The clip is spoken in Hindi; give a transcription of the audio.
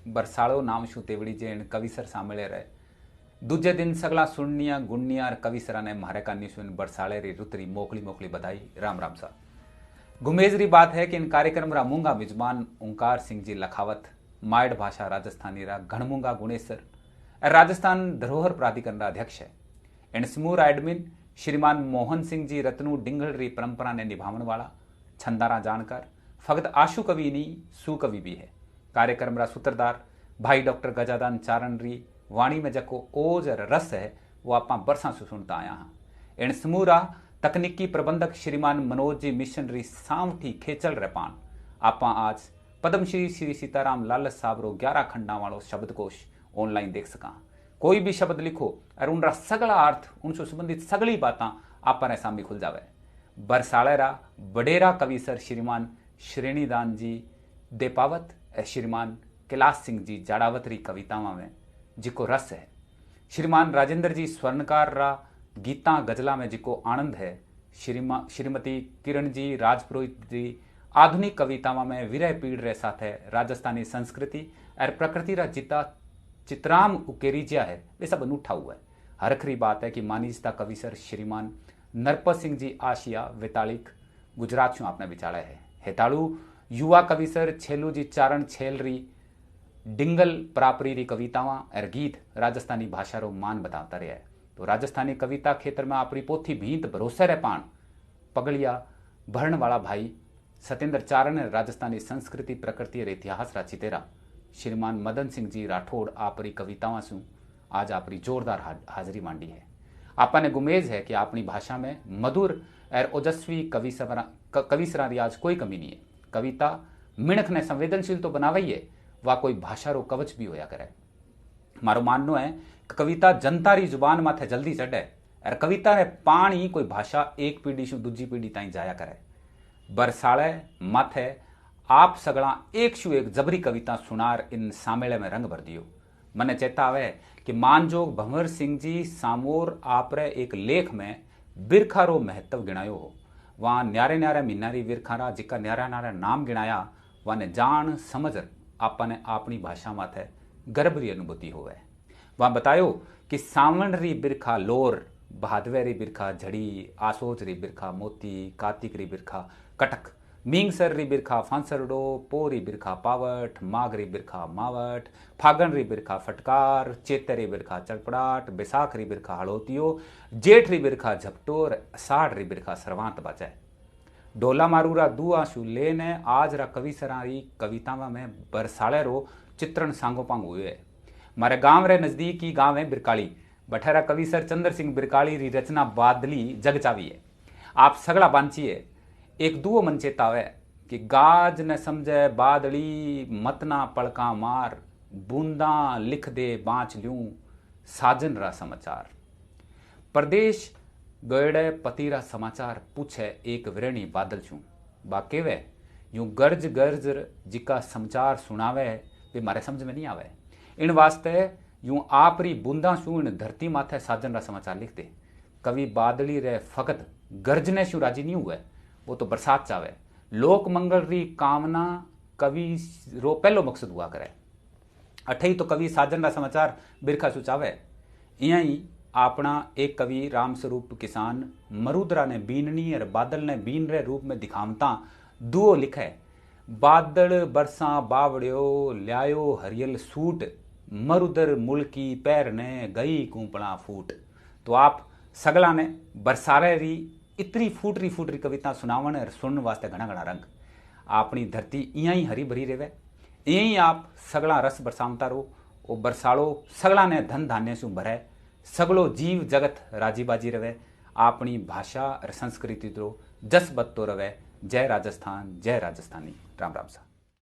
बरसाड़ो नाम शू तेवड़ी जे इन कविसर सामले रहे। दूजे दिन सगला सुननिया गुणनिया और कविसरा ने मारे का सुन बरसाड़े री रुतरी मोकली मोकली बधाई। राम राम सा। गुमेजरी बात है कि इन कार्यक्रम रा मूंगा मिजबान ओंकार सिंह जी लखावत, मायड भाषा राजस्थानी रा घणमूंगा गुणेसर और राजस्थान धरोहर प्राधिकरण रा अध्यक्ष है। इन समूह एडमिन श्रीमान मोहन सिंह जी रत्नू डिंगल री परंपरा ने निभावन वाला छंदारा जानकार फगत आशु कवि नहीं सुकवि भी है। कार्यक्रम रा सूत्रधार भाई डॉक्टर गजादान चारण री वाणी में जको ओज और रस है वो आप बरसा से सुनता आया हाँ। इन समूह रा तकनीकी प्रबंधक श्रीमान मनोज जी मिशन री सामठी खेचल रेपान आप आज पद्मश्री श्री सीताराम लालच साहब रो 11 खंडा वालों शब्दकोश ऑनलाइन देख सका। कोई भी शब्द लिखो और उनका सगला अर्थ उनसे संबंधित सगली बातें आप सामने खुल जावे। बरसाड़े रा बडेरा कविसर श्रीमान श्रेणीदान जी देपावत और श्रीमान कैलाश सिंह जी जाड़ावत री कविताओं में जिको रस है। श्रीमान राजेंद्र जी स्वर्णकार रा गीता गजला में जिको आनंद है। श्रीमती किरण जी राजपुरोहित जी आधुनिक कविताओं में विरह पीड़ रे साथ है राजस्थानी संस्कृति और प्रकृति रा जिता चित्राम उकेरीजिया है वे सब अनूठा हुआ है। हरखरी बात है कि मानीजता कविसर श्रीमान नरपत सिंह जी आशिया वेतालिक गुजरात शू आपने विचारा है। हेताड़ू युवा कविसर छेलू जी चारण छेलरी डिंगल प्रापरी री कवितावां और गीत राजस्थानी भाषा रो मान बताता रहा है। तो राजस्थानी कविता क्षेत्र में अपनी पोथी भींत भरोसे रे पान पगड़िया भरण वाला भाई सत्येंद्र चारण राजस्थानी संस्कृति प्रकृति और इतिहास रा चितेरा श्रीमान मदन सिंह जी राठौड़ आपरी कवितावां सु आज आपरी जोरदार हाजिरी मांडी है। आपने गुमेज है कि अपनी भाषा में मधुर और ओजस्वी कविसरा री आज कोई कमी नहीं है। कविता मिणक ने संवेदनशील तो बनावई है वा कोई भाषा रो कवच भी होया करे। मारो माननो है कि कविता जनता री जुबान माथे जल्दी चढ़े और कविता रे पानी कोई भाषा एक पीढ़ी शू दूजी पीढ़ी ताई जाया करे। बरसाड़े माथे आप सगला एक शू एक जबरी कविता सुनार इन सामेले में रंग भर दियो। मने चेता आवे कि मानजोग भंवर सिंह जी सामोर आपरे एक लेख में बिरखा रो महत्व गिणायो हो। वहां न्यारे न्यारे मिनारी बिरखारा जिका न्यारा न्यारा नाम गिणाया वाने जान समझ आपने अपनी भाषा माथे गर्भ री अनुभूति होवे। वहां बतायो कि सावण री बिरखा लोर, भादवे री बिरखा झड़ी, आसोज री बिरखा मोती, कार्तिक री बिरखा कटक, मींगसर री बिरखा फांसरडो, पो री बिरखा पावट, माघ री बिरखा मावट, फागण री बिरखा फटकार, चेते री बिरखा चड़पड़ाट, बैसाख री बिरखा हड़ोतियो, जेठ री बिरखा झपटोर, साढ़ री बिरखा सरवांत बचे। डोला मारूरा दू आंसू लेने आज रा कविसरा री कवितावा में बरसाड़े रो चित्रण सांगो पांग हुए। मारे गांव रे नजदीकी गांव है बिरकाली, बठेरा कविसर चंद्र सिंह बिरकाली री रचना बादली जग चावी है। आप सगड़ा बांचिए एक दुओ मन चेतावे कि गाज न समझे बादली मतना पड़का मार, बूंदा लिख दे बाँच ल्यूं साजन रा समाचार। प्रदेश गयड़े पतिरा समाचार पूछे एक विरणी बादल छू बा केवे यूं गर्ज गर्ज जिका समाचार सुनावे वे मारे समझ में नहीं आवे। इन वास्ते यूं आपरी बूंदा शू इन धरती माथे साजन रा समाचार लिखते। कवि बादली रे फकत गर्जने शू राजी नहीं हुए, वो तो बरसात चावे। लोक मंगल री कामना कवि रो पहलो मकसद हुआ करे। अठई तो कवि साजन रा समाचार बिरखा शू चावे। इं अपना एक कवि रामस्वरूप किसान मरुद्रा ने बीननी और बादल ने बीन रे रूप में दिखावता दुओ लिखे। बादल बरसा बावड़ियो ल्यायो हरियल सूट, मरुदर मुल्की पैर ने गई कूपड़ा फूट। तो आप सगला ने बरसारे री इतनी फूटरी कविता सुनावन और सुनन वास्ते घना घना रंग। अपनी धरती इं ही हरी भरी रहे, इं आप सगला रस बरसावता रो। वो बरसाड़ो सगला ने धन धान्य से भरे, सगलो जीव जगत राजी बाजी रवे। अपनी भाषा और संस्कृति तो जस बदतो रवे। जय राजस्थान, जय राजस्थानी। राम राम सा।